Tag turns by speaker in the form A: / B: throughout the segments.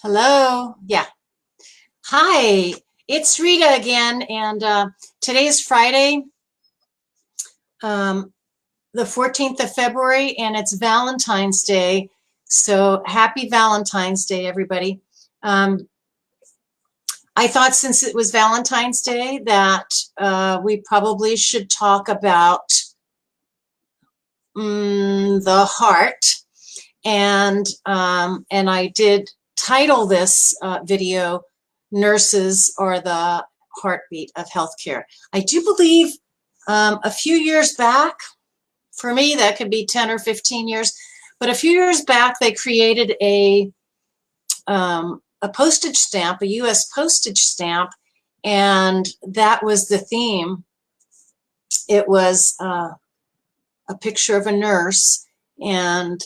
A: Hello. Yeah. Hi, it's Rita again, and today is Friday, um, the 14th of February, and it's Valentine's Day. So happy Valentine's Day, everybody. Um, I thought since it was Valentine's Day that we probably should talk about the heart, and I did title this video, Nurses Are the Heartbeat of Healthcare. I do believe a few years back, for me, that could be 10 or 15 years, but a few years back, they created a postage stamp, a U.S. postage stamp, and that was the theme. It was a picture of a nurse, and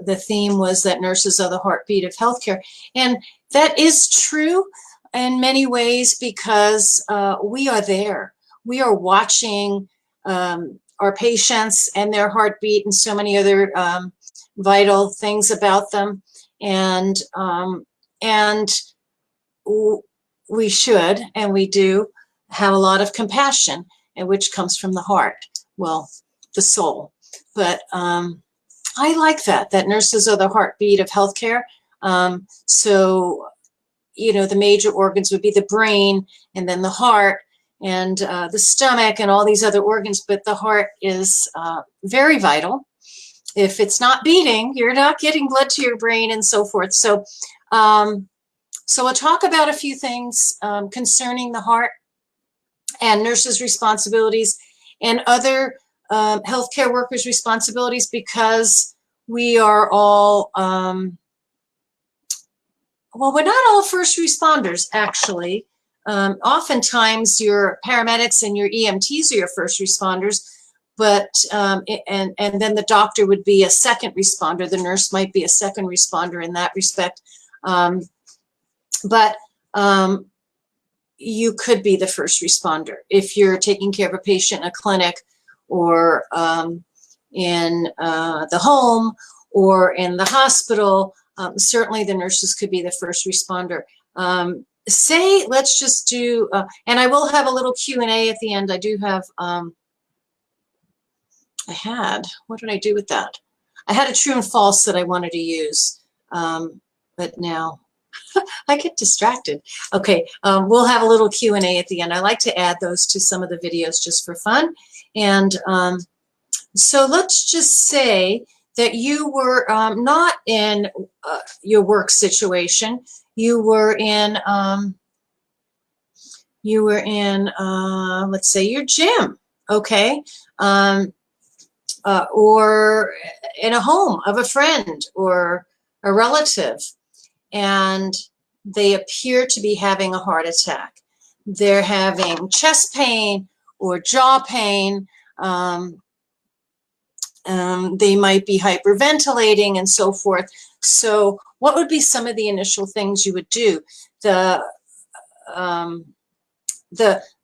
A: the theme was that nurses are the heartbeat of healthcare. And that is true in many ways because we are there. We are watching our patients and their heartbeat and so many other vital things about them. And we should, and we do, have a lot of compassion, and which comes from the heart. Well, the soul. But I like that nurses are the heartbeat of healthcare. So, you know, the major organs would be the brain and then the heart and the stomach and all these other organs. But the heart is very vital. If it's not beating, you're not getting blood to your brain and so forth. So we'll talk about a few things concerning the heart and nurses' responsibilities and other healthcare workers' responsibilities, because we are all, well, we're not all first responders, actually. Oftentimes your paramedics and your EMTs are your first responders, but, and then the doctor would be a second responder. The nurse might be a second responder in that respect. But you could be the first responder if you're taking care of a patient in a clinic or in the home or in the hospital. Certainly the nurses could be the first responder. Say, let's just do, and I will have a little Q&A at the end. I do have, what did I do with that? I had a true and false that I wanted to use, but now I get distracted. Okay, we'll have a little Q&A at the end. I like to add those to some of the videos just for fun. And so let's just say that you were not in your work situation. You were in, let's say, your gym, okay? Or in a home of a friend or a relative, and they appear to be having a heart attack. They're having chest pain or jaw pain. They might be hyperventilating and so forth. So what would be some of the initial things you would do? The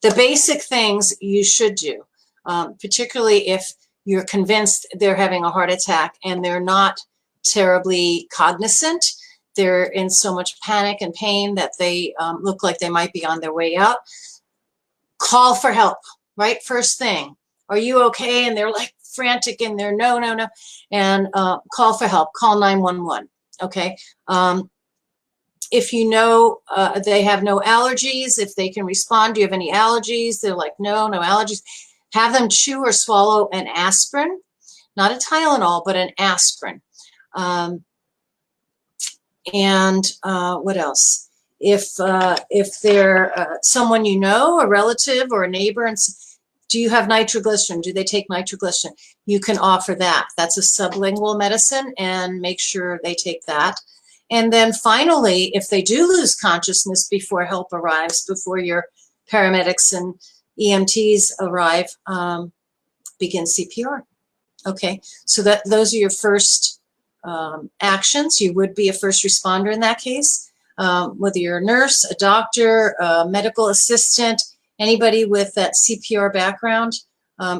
A: basic things you should do, particularly if you're convinced they're having a heart attack and they're not terribly cognizant. They're in so much panic and pain that they look like they might be on their way out. Call for help, right? First thing. Are you okay? And they're like frantic and they're no. And call for help. Call 911, okay? If you know they have no allergies, if they can respond, do you have any allergies? They're like, no allergies. Have them chew or swallow an aspirin, not a Tylenol, but an aspirin. And what else? If they're someone you know, a relative or a neighbor, and do you have nitroglycerin? Do they take nitroglycerin? You can offer that. That's a sublingual medicine, and make sure they take that. And then finally, if they do lose consciousness before help arrives, before your paramedics and EMTs arrive, begin CPR. Okay, so those are your first actions. You would be a first responder in that case, whether you're a nurse, a doctor, a medical assistant, anybody with that CPR background,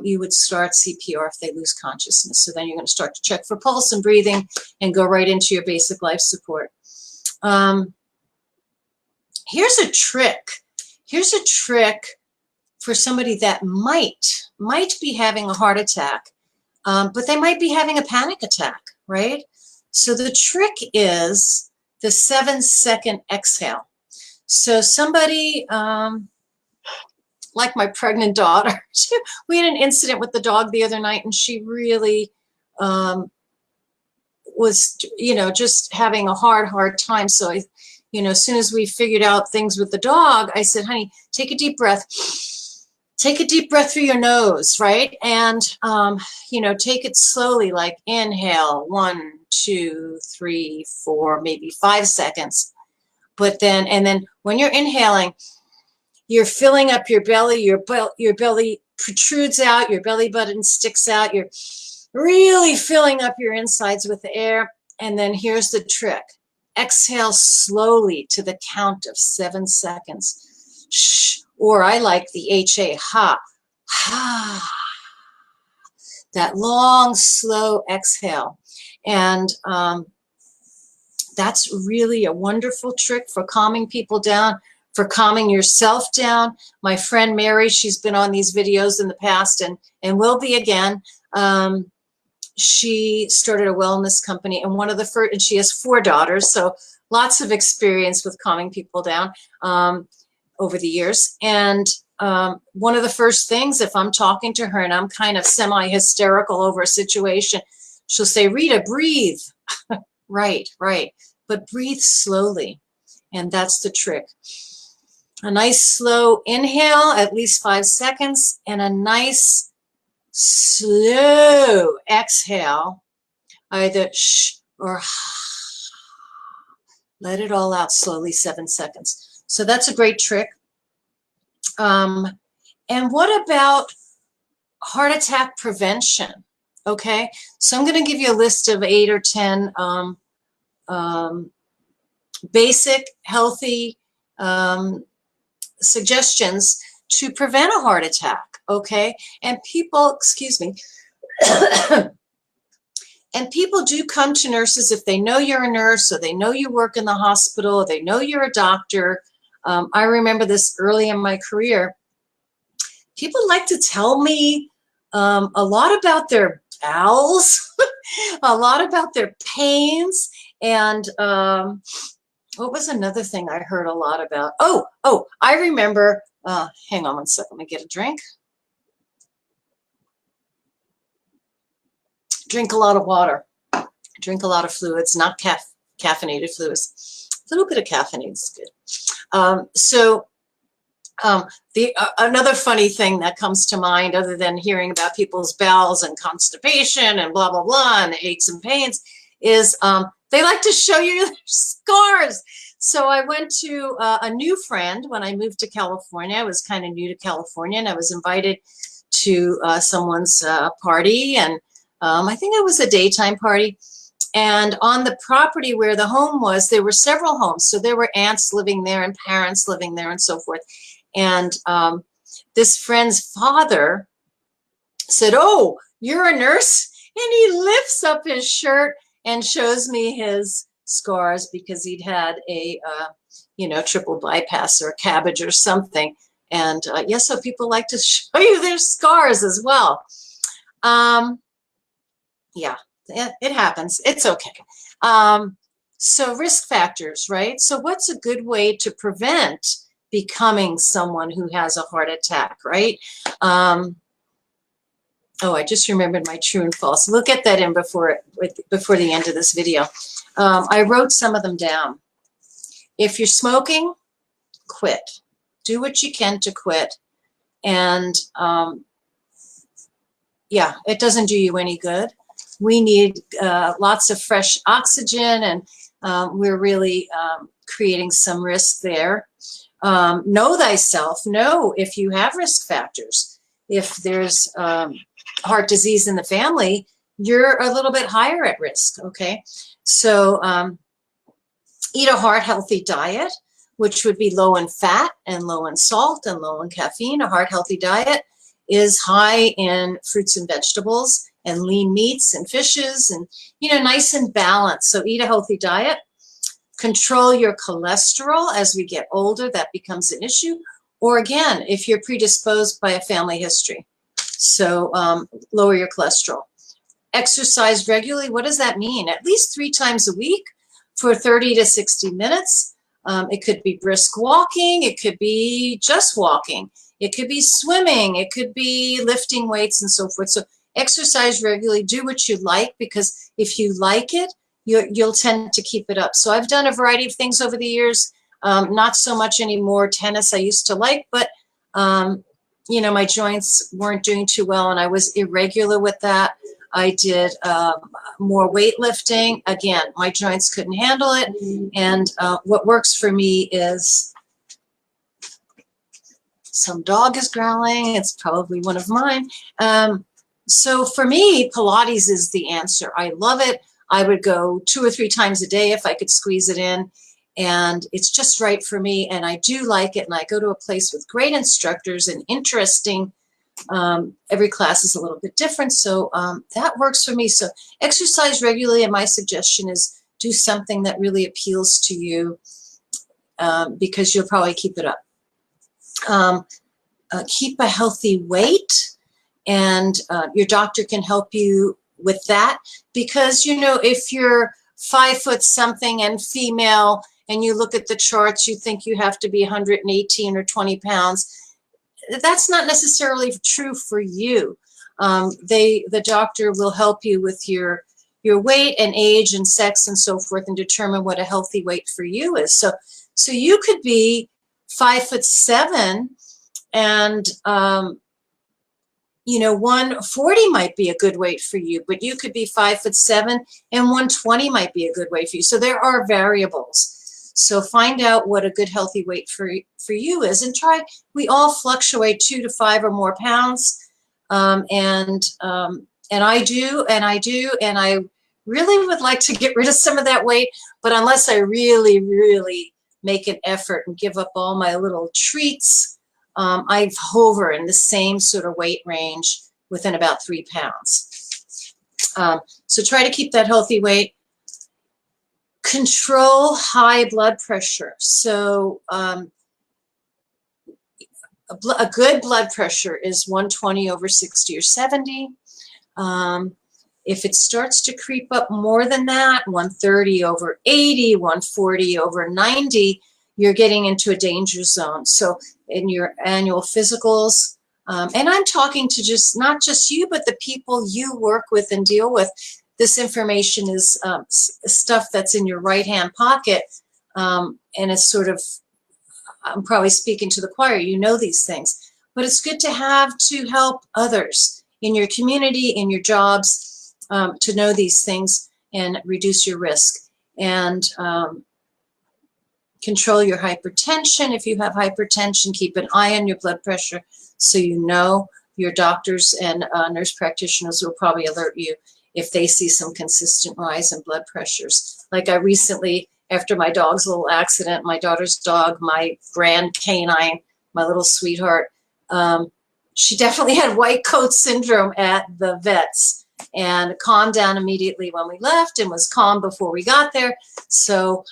A: you would start CPR if they lose consciousness. So then you're going to start to check for pulse and breathing and go right into your basic life support. here's a trick. Here's a trick for somebody that might be having a heart attack, but they might be having a panic attack, right? So the trick is the 7-second exhale. So somebody, like my pregnant daughter, we had an incident with the dog the other night, and she really was, just having a hard time. So I, as soon as we figured out things with the dog, I said, honey, take a deep breath. Take a deep breath through your nose, right? And, take it slowly, like inhale, 1, 2, 3, 4, maybe 5 seconds. But then, and then when you're inhaling, you're filling up your belly, your belly protrudes out, your belly button sticks out, you're really filling up your insides with the air. And then here's the trick. Exhale slowly to the count of 7 seconds. Shh. Or I like the HA, ha, ha. That long, slow exhale. And that's really a wonderful trick for calming people down, for calming yourself down. My friend Mary, she's been on these videos in the past and will be again. She started a wellness company, and one of the first, and she has 4 daughters, so lots of experience with calming people down over the years. And one of the first things, if I'm talking to her and I'm kind of semi-hysterical over a situation, she'll say, Rita, breathe. Right. But breathe slowly. And that's the trick. A nice slow inhale, at least 5 seconds, and a nice slow exhale, either shh or let it all out slowly, 7 seconds. So that's a great trick. And what about heart attack prevention? Okay, so I'm going to give you a list of 8 or 10 basic, healthy suggestions to prevent a heart attack. Okay, and people, excuse me, and people do come to nurses if they know you're a nurse, or they know you work in the hospital, or they know you're a doctor. I remember this early in my career. People like to tell me a lot about their bowels, a lot about their pains, and what was another thing I heard a lot about? Oh, I remember, hang on one second, let me get a drink. Drink a lot of water, drink a lot of fluids, not caffeinated fluids. A little bit of caffeine is good. Another funny thing that comes to mind, other than hearing about people's bowels and constipation and blah, blah, blah, and aches and pains, is they like to show you their scars. So I went to a new friend when I moved to California. I was kind of new to California, and I was invited to someone's party, and I think it was a daytime party. And on the property where the home was, there were several homes. So there were aunts living there and parents living there and so forth. And this friend's father said, oh, you're a nurse? And he lifts up his shirt and shows me his scars because he'd had a, triple bypass or a cabbage or something. And yes, so people like to show you their scars as well. Yeah, it happens. It's okay. So risk factors, right? So what's a good way to prevent becoming someone who has a heart attack, right? Oh, I just remembered my true and false. We'll get that in before the end of this video. I wrote some of them down. If you're smoking, quit. Do what you can to quit. And yeah, it doesn't do you any good. We need lots of fresh oxygen, and we're really creating some risk there. Know thyself. Know if you have risk factors. If there's heart disease in the family, you're a little bit higher at risk, okay? So eat a heart-healthy diet, which would be low in fat and low in salt and low in caffeine. A heart-healthy diet is high in fruits and vegetables and lean meats and fishes and, nice and balanced. So eat a healthy diet. Control your cholesterol. As we get older, that becomes an issue. Or again, if you're predisposed by a family history. So lower your cholesterol. Exercise regularly. What does that mean? At least 3 times a week for 30 to 60 minutes. It could be brisk walking. It could be just walking. It could be swimming. It could be lifting weights and so forth. So exercise regularly. Do what you like, because if you like it, you'll tend to keep it up. So I've done a variety of things over the years. Not so much anymore. Tennis I used to like, but you know, my joints weren't doing too well, and I was irregular with that. I did more weightlifting. Again, my joints couldn't handle it. And what works for me is, some dog is growling. It's probably one of mine. So for me, Pilates is the answer. I love it. I would go 2 or 3 times a day if I could squeeze it in. And it's just right for me. And I do like it. And I go to a place with great instructors and interesting. Every class is a little bit different. So that works for me. So exercise regularly. And my suggestion is do something that really appeals to you, because you'll probably keep it up. Keep a healthy weight. And your doctor can help you with that, because, you know, if you're 5 foot something and female and you look at the charts, you think you have to be 118 or 20 pounds. That's not necessarily true for you. The doctor will help you with your weight and age and sex and so forth, and determine what a healthy weight for you is. So you could be 5'7", and you know, 140 might be a good weight for you, but you could be 5'7", and 120 might be a good weight for you. So there are variables. So find out what a good healthy weight for you is, and try. We all fluctuate 2 to 5 or more pounds, and I do, and I really would like to get rid of some of that weight, but unless I really, really make an effort and give up all my little treats, I hover in the same sort of weight range within about 3 pounds. So try to keep that healthy weight. Control high blood pressure. So a good blood pressure is 120/60 or 70. If it starts to creep up more than that, 130/80, 140/90, you're getting into a danger zone. So in your annual physicals, and I'm talking to not just you, but the people you work with and deal with. This information is stuff that's in your right-hand pocket, and it's sort of, I'm probably speaking to the choir, you know these things, but it's good to have to help others in your community, in your jobs, to know these things and reduce your risk. And control your hypertension. If you have hypertension, keep an eye on your blood pressure, so you know. Your doctors and nurse practitioners will probably alert you if they see some consistent rise in blood pressures. Like I recently, after my dog's little accident, my daughter's dog, my grand canine, my little sweetheart, she definitely had white coat syndrome at the vet's, and calmed down immediately when we left and was calm before we got there. So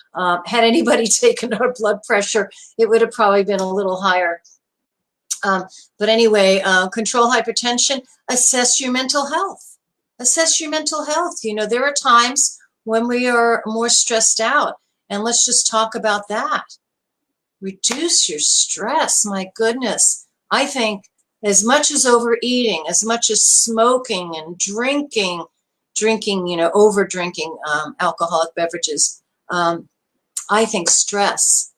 A: had anybody taken her blood pressure, it would have probably been a little higher. But anyway, control hypertension. Assess your mental health. Assess your mental health. You know, there are times when we are more stressed out, and let's just talk about that. Reduce your stress. My goodness. I think as much as overeating, as much as smoking and drinking, you know, over drinking alcoholic beverages, I think stress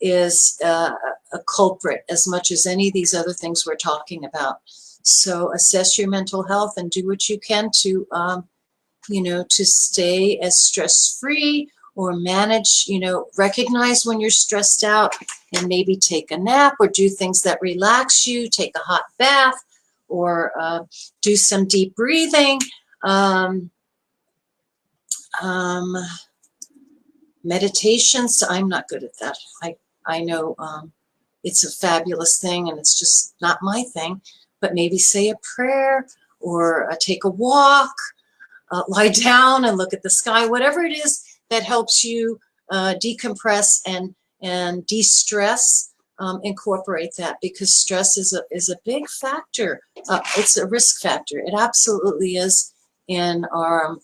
A: is a culprit as much as any of these other things we're talking about. So assess your mental health and do what you can to, you know, to stay as stress-free, or manage, you know, recognize when you're stressed out and maybe take a nap, or do things that relax you, take a hot bath, or do some deep breathing. Meditations, I'm not good at that. I know it's a fabulous thing, and it's just not my thing, but maybe say a prayer, or take a walk, lie down and look at the sky, whatever it is that helps you decompress and de-stress, incorporate that, because stress is a big factor. It's a risk factor. It absolutely is in our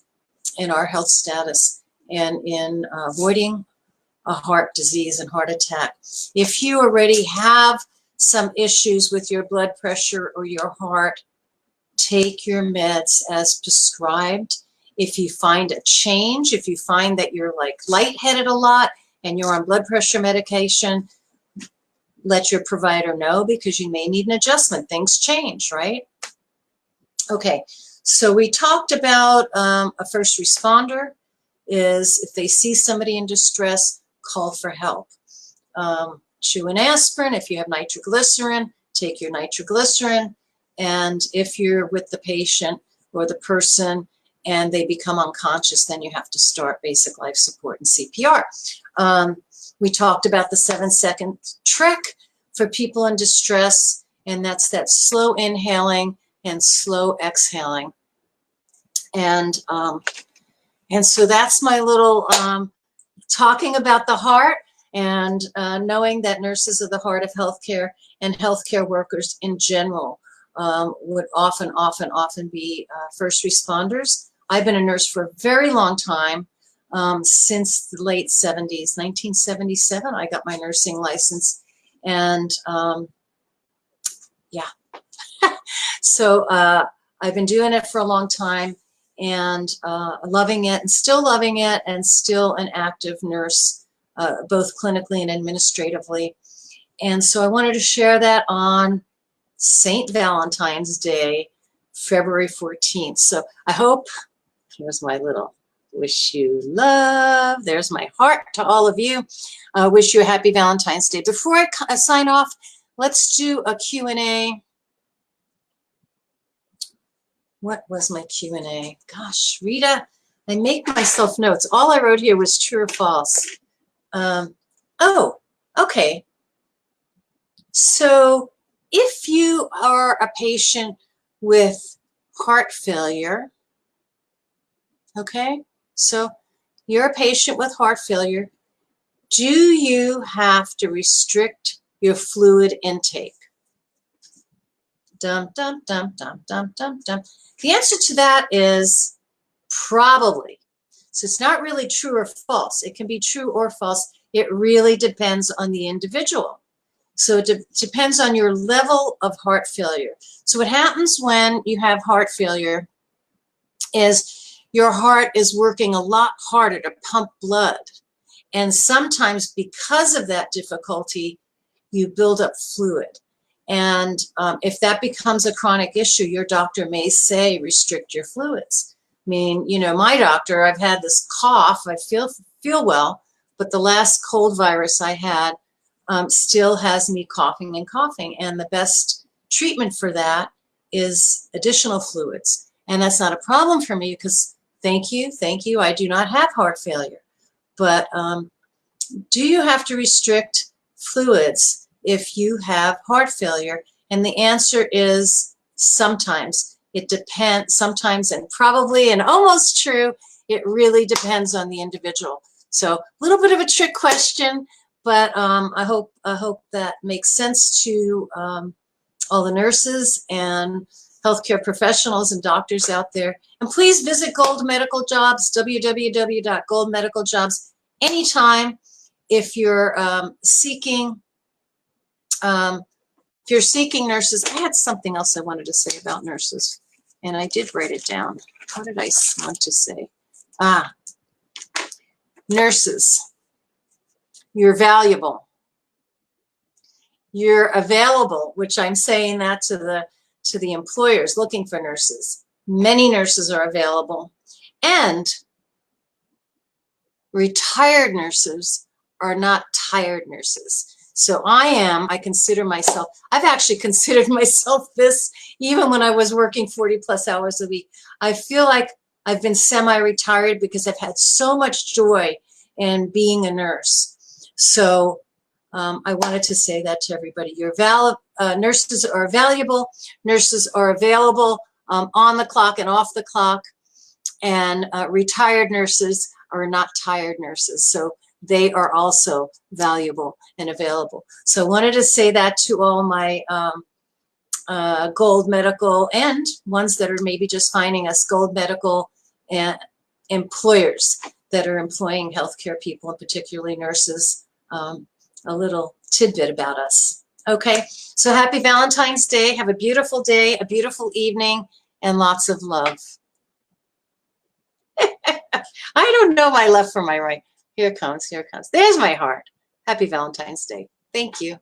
A: health status and in avoiding a heart disease and heart attack. If you already have some issues with your blood pressure or your heart, take your meds as prescribed. If you find a change, if you find that you're like lightheaded a lot and you're on blood pressure medication, let your provider know, because you may need an adjustment. Things change, right? Okay, so we talked about a first responder is if they see somebody in distress, call for help. Chew an aspirin. If you have nitroglycerin, take your nitroglycerin. And if you're with the patient or the person and they become unconscious, then you have to start basic life support and CPR. We talked about the 7-second trick for people in distress, and that's that slow inhaling and slow exhaling. And so that's my little talking about the heart, and knowing that nurses are the heart of healthcare, and healthcare workers in general would often be first responders. I've been a nurse for a very long time, since the late 70s, 1977. I got my nursing license, and yeah. So I've been doing it for a long time, and loving it, and still loving it, and still an active nurse, both clinically and administratively. And so I wanted to share that on St. Valentine's Day, February 14th. So I hope, here's my little wish you love. There's my heart to all of you. Wish you a happy Valentine's Day. Before I sign off, let's do a Q&A. What was my Q&A? Gosh, Rita, I make myself notes. All I wrote here was true or false. Oh, okay. So if you are a patient with heart failure, okay, so you're a patient with heart failure, do you have to restrict your fluid intake? Dum, dum, dum, dum, dum, dum, dum. The answer to that is probably. So it's not really true or false. It can be true or false. It really depends on the individual. So it depends on your level of heart failure. So what happens when you have heart failure is your heart is working a lot harder to pump blood. And sometimes because of that difficulty, you build up fluid. And if that becomes a chronic issue, your doctor may say, restrict your fluids. I mean, you know, my doctor, I've had this cough, I feel well, but the last cold virus I had still has me coughing and coughing. And the best treatment for that is additional fluids. And that's not a problem for me because thank you, I do not have heart failure. But do you have to restrict fluids if you have heart failure? And the answer is sometimes. It depends, sometimes, and probably, and almost true, it really depends on the individual. So a little bit of a trick question, but I hope that makes sense to all the nurses and healthcare professionals and doctors out there. And please visit Gold Medical Jobs, www.goldmedicaljobs, anytime if you're seeking nurses. I had something else I wanted to say about nurses, and I did write it down. What did I want to say? Nurses, you're valuable. You're available, which I'm saying that to the employers looking for nurses. Many nurses are available, and retired nurses are not tired nurses. So I consider myself, I've actually considered myself this even when I was working 40 plus hours a week. I feel like I've been semi-retired because I've had so much joy in being a nurse. So I wanted to say that to everybody. Nurses are valuable. Nurses are available on the clock and off the clock. And retired nurses are not tired nurses. So they are also valuable and available. So I wanted to say that to all my Gold Medical and ones that are maybe just finding us, Gold Medical and employers that are employing healthcare people, and particularly nurses, a little tidbit about us. Okay, so happy Valentine's Day. Have a beautiful day, a beautiful evening, and lots of love. I don't know my left from my right. Here it comes, here it comes. There's my heart. Happy Valentine's Day. Thank you.